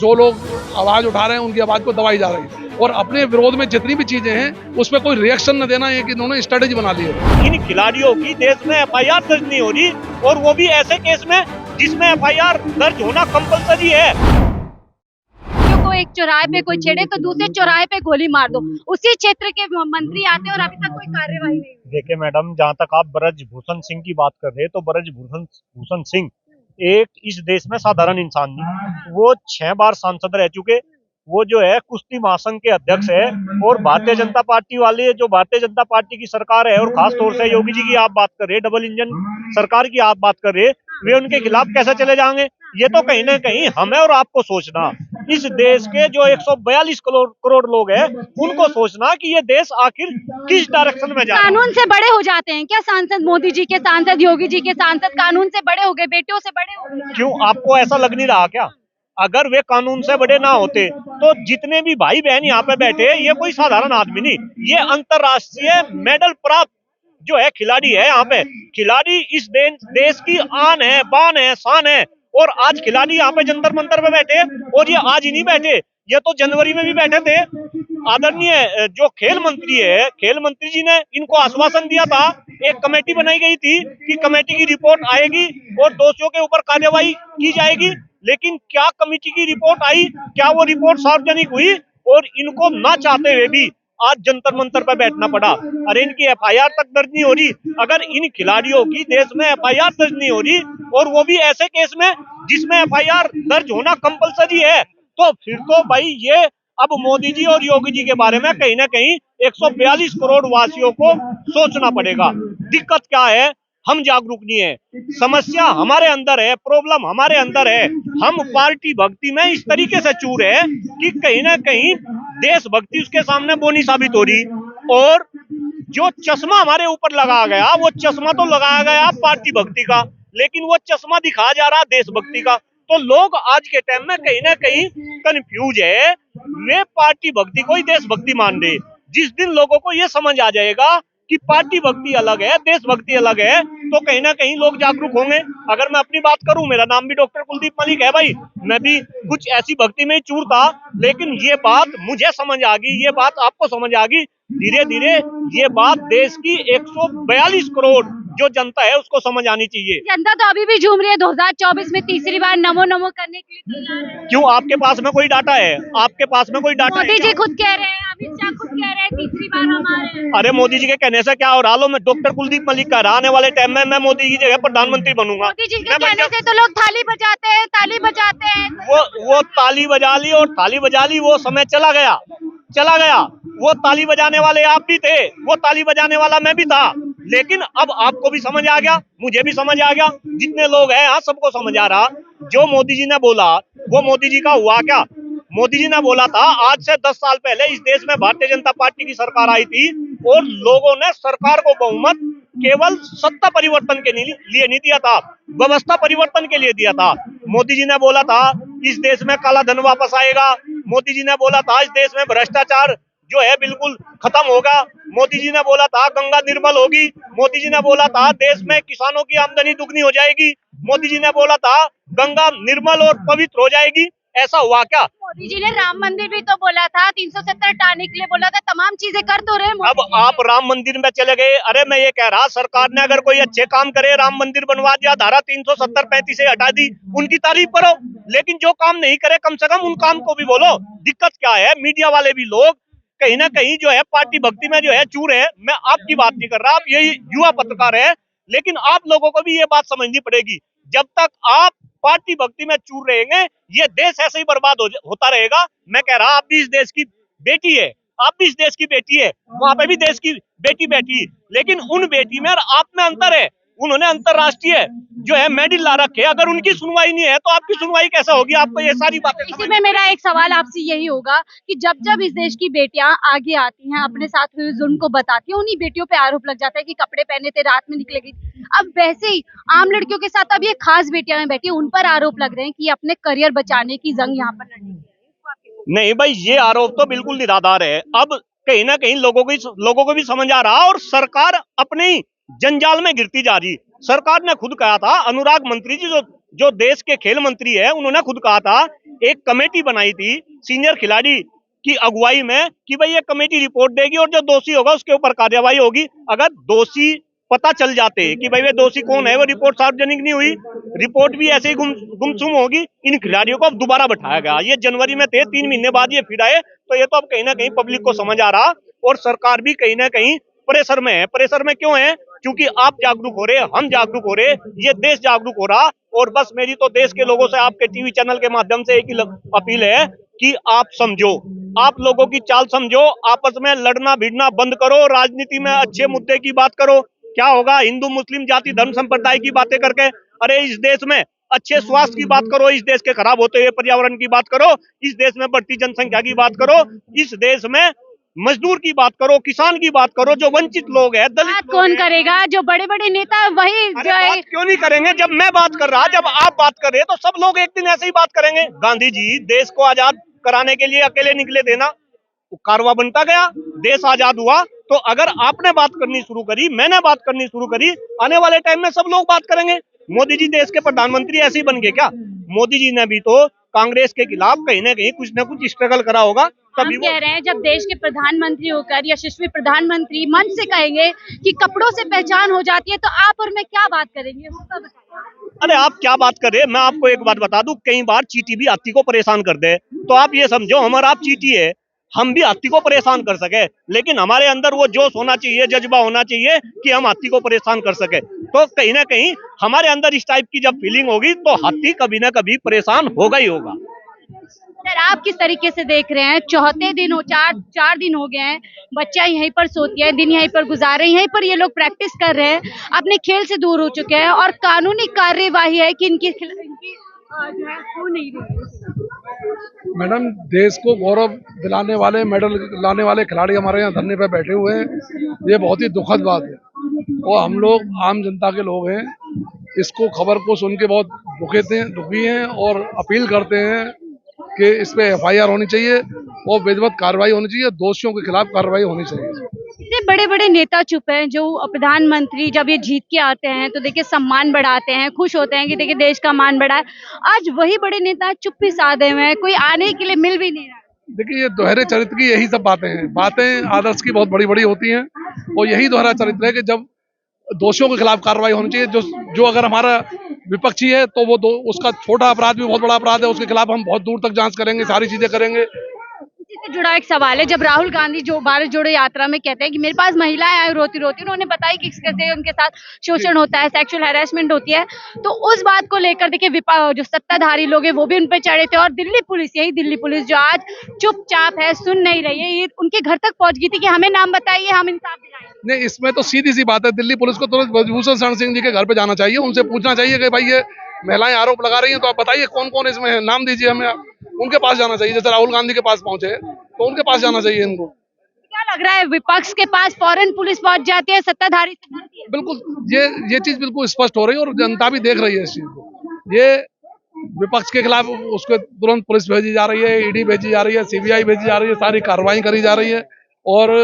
जो लोग आवाज उठा रहे हैं उनकी आवाज को दबाई जा रही है, और अपने विरोध में जितनी भी चीजें हैं उस पर कोई रिएक्शन न देना, है कि इन्होंने स्ट्रेटेजी बना ली है। इन खिलाड़ियों की देश में एफआईआर दर्ज नहीं हो रही, और वो भी ऐसे केस में जिसमें एफआईआर दर्ज होना कंपलसरी है। को एक चौराहे पे कोई छेड़े तो दूसरे चौराहे पे गोली मार दो, उसी क्षेत्र के मंत्री आते हैं और अभी तक कोई कार्यवाही नहीं। देखिए मैडम, जहाँ तक आप ब्रजभूषण सिंह की बात कर रहे हैं, तो ब्रजभूषण सिंह एक इस देश में साधारण इंसान नहीं, वो 6 बार सांसद रह चुके, वो जो है कुश्ती महासंघ के अध्यक्ष है, और भारतीय जनता पार्टी वाले, जो भारतीय जनता पार्टी की सरकार है, और खास तौर से योगी जी की आप बात कर रहे हैं, डबल इंजन सरकार की आप बात कर रहे हैं, वे उनके खिलाफ कैसे चले जाएंगे? ये तो कहीं ना कहीं हमें और आपको सोचना, इस देश के जो 142 करोड़ लोग हैं, उनको सोचना कि ये देश आखिर किस डायरेक्शन में जा रहा है। कानून से बड़े हो जाते हैं क्या सांसद? मोदी जी के सांसद, योगी जी के सांसद कानून से बड़े हो गए, बेटियों से बड़े हो गए। क्यों, आपको ऐसा लग नहीं रहा क्या? अगर वे कानून से बड़े ना होते तो जितने भी भाई बहन यहाँ पे बैठे, ये कोई साधारण आदमी नहीं, ये अंतरराष्ट्रीय मेडल प्राप्त जो है खिलाड़ी है। यहाँ पे खिलाड़ी इस देश की आन है, बान है, शान है, और आज खिलाड़ी यहाँ पे जंतर मंतर पे बैठे, और ये आज ही नहीं बैठे, ये तो जनवरी में भी बैठे थे। आदरणीय जो खेल मंत्री है, खेल मंत्री जी ने इनको आश्वासन दिया था, एक कमेटी बनाई गई थी कि कमेटी की रिपोर्ट आएगी और दोषियों के ऊपर कार्यवाही की जाएगी, लेकिन क्या कमेटी की रिपोर्ट आई? क्या वो रिपोर्ट सार्वजनिक हुई? और इनको ना चाहते हुए भी आज जंतर मंतर पर बैठना पड़ा। अरे इनकी एफआईआर तक दर्ज नहीं हो रही। अगर इन खिलाड़ियों की देश में एफआईआर दर्ज नहीं हो रही, और वो भी ऐसे केस में जिसमें एफआईआर दर्ज होना कंपलसरी है, तो फिर तो भाई ये अब मोदी जी और योगी जी के बारे में कहीं ना कहीं 142 करोड़ वासियों को सोचना पड़ेगा। दिक्कत क्या है? हम जागरूक नहीं है, समस्या हमारे अंदर है, प्रॉब्लम हमारे अंदर है। हम पार्टी भक्ति में इस तरीके से चूर है कि कहीं ना कहीं देशभक्ति उसके सामने बोनी साबित हो रही, और जो चश्मा हमारे ऊपर लगाया गया, वो चश्मा तो लगाया गया पार्टी भक्ति का, लेकिन वो चश्मा दिखाया जा रहा देशभक्ति का। तो लोग आज के टाइम में कहीं ना कहीं कंफ्यूज है, वे पार्टी भक्ति को ही देशभक्ति मान रहे। जिस दिन लोगों को ये समझ आ जाएगा कि पार्टी भक्ति अलग है, देशभक्ति अलग है, तो कहीं ना कहीं लोग जागरूक होंगे। अगर मैं अपनी बात करूं, मेरा नाम भी डॉक्टर कुलदीप मलिक है भाई, मैं भी कुछ ऐसी भक्ति में ही चूर था, लेकिन ये बात मुझे समझ आ गई, ये बात आपको समझ आ गई, धीरे धीरे ये बात देश की 142 करोड़ जो जनता है उसको समझ आनी चाहिए। जनता तो अभी भी झूम रही है, 2024 में तीसरी बार नमो नमो करने के लिए तैयार है। क्यों, आपके पास में कोई डाटा है? आपके पास में कोई डाटा है? मोदी जी खुद कह रहे हैं, अमित शाह खुद कह रहे हैं तीसरी बार हमारे। अरे मोदी जी के कहने से क्या हो रहा? लो, मैं डॉक्टर कुलदीप मलिक का आने वाले टाइम में मैं मोदी जी की जगह प्रधानमंत्री बनूंगा। मोदी जी के कहने से तो लोग थाली बजाते हैं, ताली बजाते हैं। वो ताली बजा ली, और थाली बजा ली, वो समय चला गया। वो ताली बजाने वाले आप भी थे, वो ताली बजाने वाला मैं भी था, लेकिन अब आपको भी समझ आ गया, मुझे भी समझ आ गया, जितने लोग हैं यहाँ सबको समझ आ रहा। जो मोदी जी ने बोला, वो मोदी जी का हुआ क्या? मोदी जी ने बोला था आज से 10 साल पहले इस देश में भारतीय जनता पार्टी की सरकार आई थी, और लोगों ने सरकार को बहुमत केवल सत्ता परिवर्तन के लिए नहीं दिया था, व्यवस्था परिवर्तन के लिए दिया था। मोदी जी ने बोला था इस देश में काला धन वापस आएगा। मोदी जी ने बोला था इस देश में भ्रष्टाचार जो है बिल्कुल खत्म होगा। मोदी जी ने बोला था गंगा निर्मल होगी। मोदी जी ने बोला था देश में किसानों की आमदनी दुगनी हो जाएगी। मोदी जी ने बोला था गंगा निर्मल और पवित्र हो जाएगी। ऐसा हुआ क्या? मोदी जी ने राम मंदिर भी तो बोला था, 370 हटाने के लिए बोला था, तमाम चीजें कर तो रहे। अब आप राम मंदिर में चले गए। अरे मैं ये कह रहा, सरकार ने अगर कोई अच्छे काम करे, राम मंदिर बनवा दिया, धारा 370-35 से हटा दी, उनकी तारीफ करो, लेकिन जो काम नहीं करे कम से कम उन काम को भी बोलो। दिक्कत क्या है? मीडिया वाले भी लोग कहीं ना कहीं जो है पार्टी भक्ति में जो है चूर है। मैं आपकी बात नहीं कर रहा, आप यही युवा पत्रकार है, लेकिन आप लोगों को भी ये बात समझनी पड़ेगी। जब तक आप पार्टी भक्ति में चूर रहेंगे, ये देश ऐसे ही बर्बाद होता रहेगा। मैं कह रहा, आप भी इस देश की बेटी है, आप भी इस देश की बेटी है, वहां पे भी देश की बेटी बैठी, लेकिन उन बेटी में और आप में अंतर है। उन्होंने अंतरराष्ट्रीय जो है मेडल ला रखे, अगर उनकी सुनवाई नहीं है तो आपकी सुनवाई कैसे होगी? आपको ये सारी बातें इसी में मेरा एक सवाल आपसे यही होगा कि जब जब इस देश की बेटियां आगे आती हैं, अपने साथ हुए जुल्म को बताती हैं, उन्हीं बेटियों पे आरोप लग जाता है कि कपड़े पहने थे, रात में निकले गई। अब वैसे ही आम लड़कियों के साथ अब ये खास बेटियां बैठी, उन पर आरोप लग रहे हैं कि अपने करियर बचाने की जंग यहाँ पर लड़ी। नहीं भाई, ये आरोप तो बिल्कुल निराधार है। अब कहीं ना कहीं लोगों को भी समझ आ रहा, और सरकार अपने जंजाल में गिरती जा रही। सरकार ने खुद कहा था, अनुराग मंत्री जी जो जो देश के खेल मंत्री है उन्होंने खुद कहा था, एक कमेटी बनाई थी सीनियर खिलाड़ी की अगुवाई में कि भाई ये कमेटी रिपोर्ट देगी और जो दोषी होगा उसके ऊपर कार्यवाही होगी। अगर दोषी पता चल जाते कि भाई वे दोषी कौन है, वो रिपोर्ट सार्वजनिक नहीं हुई, रिपोर्ट भी ऐसे ही गुमसुम होगी, इन खिलाड़ियों को अब दोबारा बैठाया गया। ये जनवरी में थे, 3 महीने बाद ये फिर आए, तो ये तो अब कहीं ना कहीं पब्लिक को समझ आ रहा और सरकार भी कहीं ना कहीं प्रेशर में है। प्रेशर में क्यों है? क्योंकि आप जागरूक हो रहे, हम जागरूक हो रहे, ये देश जागरूक हो रहा। और बस मेरी तो देश के लोगों से, आपके टीवी चैनल के माध्यम से एक ही अपील है कि आप समझो, आप लोगों की चाल समझो, आपस में लड़ना भिड़ना बंद करो, राजनीति में अच्छे मुद्दे की बात करो। क्या होगा हिंदू मुस्लिम जाति धर्म संप्रदाय की बातें करके? अरे इस देश में अच्छे स्वास्थ्य की बात करो, इस देश के खराब होते हुए पर्यावरण की बात करो, इस देश में बढ़ती जनसंख्या की बात करो, इस देश में मजदूर की बात करो, किसान की बात करो, जो वंचित लोग हैं, दलित बात कौन करेगा? जो बड़े बड़े नेता वही जो है। बात क्यों नहीं करेंगे? जब मैं बात कर रहा, जब आप बात कर रहे, तो सब लोग एक दिन ऐसे ही बात करेंगे। गांधी जी देश को आजाद कराने के लिए अकेले निकले थे ना, कारवा बनता गया, देश आजाद हुआ। तो अगर आपने बात करनी शुरू करी, मैंने बात करनी शुरू करी, आने वाले टाइम में सब लोग बात करेंगे। मोदी जी देश के प्रधानमंत्री ऐसे ही बन गए क्या? मोदी जी ने भी तो कांग्रेस के खिलाफ कहीं ना कहीं कुछ ना कुछ स्ट्रगल करा होगा, तभी हम कह रहे हैं जब देश के प्रधानमंत्री होकर यशस्वी प्रधानमंत्री मन से कहेंगे कि कपड़ों से पहचान हो जाती है, तो आप और मैं क्या बात करेंगे उसका बताइए। अरे आप क्या बात कर रहे हैं? मैं आपको एक बात बता दूं, कई बार चींटी भी हाथी को परेशान कर दे, तो आप ये समझो हमारा आप चींटी है, हम भी हाथी को परेशान कर सके, लेकिन हमारे अंदर वो जोश होना चाहिए, जज्बा होना चाहिए कि हम हाथी को परेशान कर सके। तो कहीं ना कहीं हमारे अंदर इस टाइप की जब फीलिंग होगी तो हाथी कभी ना कभी परेशान होगा ही होगा। सर आप किस तरीके से देख रहे हैं? चौथे दिन हो, चार दिन हो गए हैं, बच्चा यहीं पर सोती है, दिन यहीं पर गुजारे, यहीं पर ये लोग प्रैक्टिस कर रहे हैं, अपने खेल से दूर हो चुके हैं और कानूनी कार्यवाही है कि इनकी जो है हो नहीं रही। मैडम, देश को गौरव दिलाने वाले, मेडल लाने वाले खिलाड़ी हमारे यहाँ धरने पर बैठे हुए हैं, ये बहुत ही दुखद बात है और हम लोग आम जनता के लोग हैं, इसको खबर को सुन के बहुत दुखी हैं और अपील करते हैं कि इस पे FIR होनी चाहिए और विधिवत कार्रवाई होनी चाहिए, दोषियों के खिलाफ कार्रवाई होनी चाहिए। इतने बड़े बड़े नेता चुप हैं, जो प्रधानमंत्री जब ये जीत के आते हैं तो देखिए सम्मान बढ़ाते हैं, खुश होते हैं कि देखिए देश का मान बढ़ा है। आज वही बड़े नेता चुप ही साधे हुए हैं, कोई आने के लिए मिल भी नहीं रहा। देखिए, ये दोहरे चरित्र की यही सब बातें हैं। बातें आदर्श की बहुत बड़ी बड़ी होती हैं और यही दोहरा चरित्र है कि जब दोषियों के खिलाफ कार्रवाई होनी चाहिए। जो अगर हमारा विपक्षी है तो वो उसका छोटा अपराध भी बहुत बड़ा अपराध है, उसके खिलाफ हम बहुत दूर तक जांच करेंगे, सारी चीजें करेंगे। इसी से जुड़ा एक सवाल है, जब राहुल गांधी जो भारत जोड़ो यात्रा में कहते हैं कि मेरे पास महिलाएं आए रोती रोती, उन्होंने बताया कि कैसे उनके साथ शोषण होता है, सेक्सुअल हैरेसमेंट होती है, तो उस बात को लेकर देखिए जो सत्ताधारी लोग हैं वो भी उन पर चढ़े थे और दिल्ली पुलिस, यही दिल्ली पुलिस जो आज चुपचाप है, सुन नहीं रही है, ये उनके घर तक पहुंच गई थी कि हमें नाम बताइए, हम इंसाफ दिलाएंगे। नहीं, इसमें तो सीधी सी बात है, दिल्ली पुलिस को तुरंत ब्रजभूषण शरण सिंह जी के घर पे जाना चाहिए, उनसे पूछना चाहिए कि भाई ये महिलाएं आरोप लगा रही हैं, तो आप बताइए कौन कौन इसमें है, नाम दीजिए हमें। उनके पास जाना चाहिए, जैसे राहुल गांधी के पास पहुंचे तो उनके पास जाना चाहिए इनको। क्या लग रहा है, विपक्ष के पास फौरन पुलिस पहुंच जाती है, सत्ताधारी से डरती है? बिल्कुल, ये चीज बिल्कुल स्पष्ट हो रही है और जनता भी देख रही है इस चीज को। ये विपक्ष के खिलाफ उसको तुरंत पुलिस भेजी जा रही है, ED भेजी जा रही है, CBI भेजी जा रही है, सारी कार्रवाई करी जा रही है और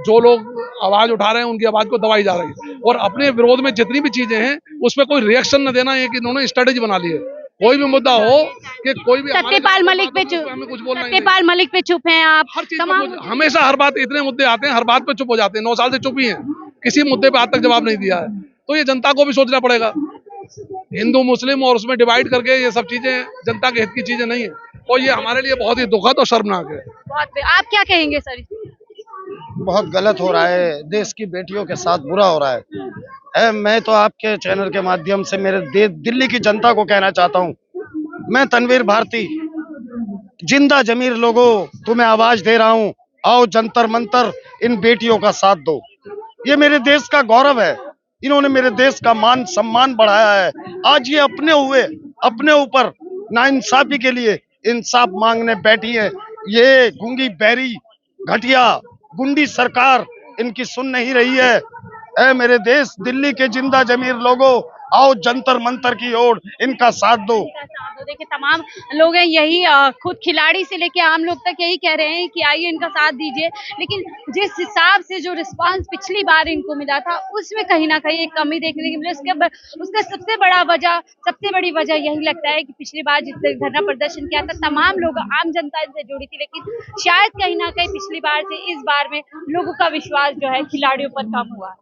जो लोग आवाज उठा रहे हैं उनकी आवाज को दबाई जा रही है और अपने विरोध में जितनी भी चीजें हैं उसमें कोई रिएक्शन न देना, ये कि इन्होंने स्ट्रेटेजी बना ली है। कोई भी मुद्दा हो कि कोई भी सत्यपाल मलिक पे चुप हैं आप, हर चीज हमेशा हर बात, इतने मुद्दे आते हैं हर बात पे चुप हो जाते हैं, 9 साल से चुप ही हैं, किसी मुद्दे पे आज तक जवाब नहीं दिया है। तो ये जनता को भी सोचना पड़ेगा, हिंदू मुस्लिम और उसमें डिवाइड करके ये सब चीजें जनता के हित की चीजें नहीं है और ये हमारे लिए बहुत ही दुखद और शर्मनाक है। आप क्या कहेंगे सर? बहुत गलत हो रहा है, देश की बेटियों के साथ बुरा हो रहा है। मैं तो आपके चैनल के माध्यम से मेरे दिल्ली की जनता को कहना चाहता हूँ, मैं तनवीर भारती, जिंदा जमीर लोगों तुम्हें आवाज दे रहा हूँ, आओ जंतर मंतर इन बेटियों का साथ दो। ये मेरे देश का गौरव है, इन्होंने मेरे देश का मान सम्मान बढ़ाया है। आज ये अपने ऊपर नाइंसाफी के लिए इंसाफ मांगने बैठी है। ये गूंगी बहरी घटिया गुंडी सरकार इनकी सुन नहीं रही है। मेरे देश दिल्ली के जिंदा जमीर लोगों, आओ जंतर मंतर की ओर इनका साथ दो। देखिए तमाम लोग हैं यही खुद खिलाड़ी से लेके आम लोग तक यही कह रहे हैं कि आइए इनका साथ दीजिए, लेकिन जिस हिसाब से जो रिस्पांस पिछली बार इनको मिला था उसमें कहीं ना कहीं एक कमी देखने को मिली। उसका सबसे बड़ी वजह यही लगता है कि पिछली बार जिस धरना प्रदर्शन किया था तमाम लोग आम जनता से जुड़ी थी, लेकिन शायद कहीं ना कहीं पिछली बार से इस बार में लोगों का विश्वास जो है खिलाड़ियों पर कम हुआ।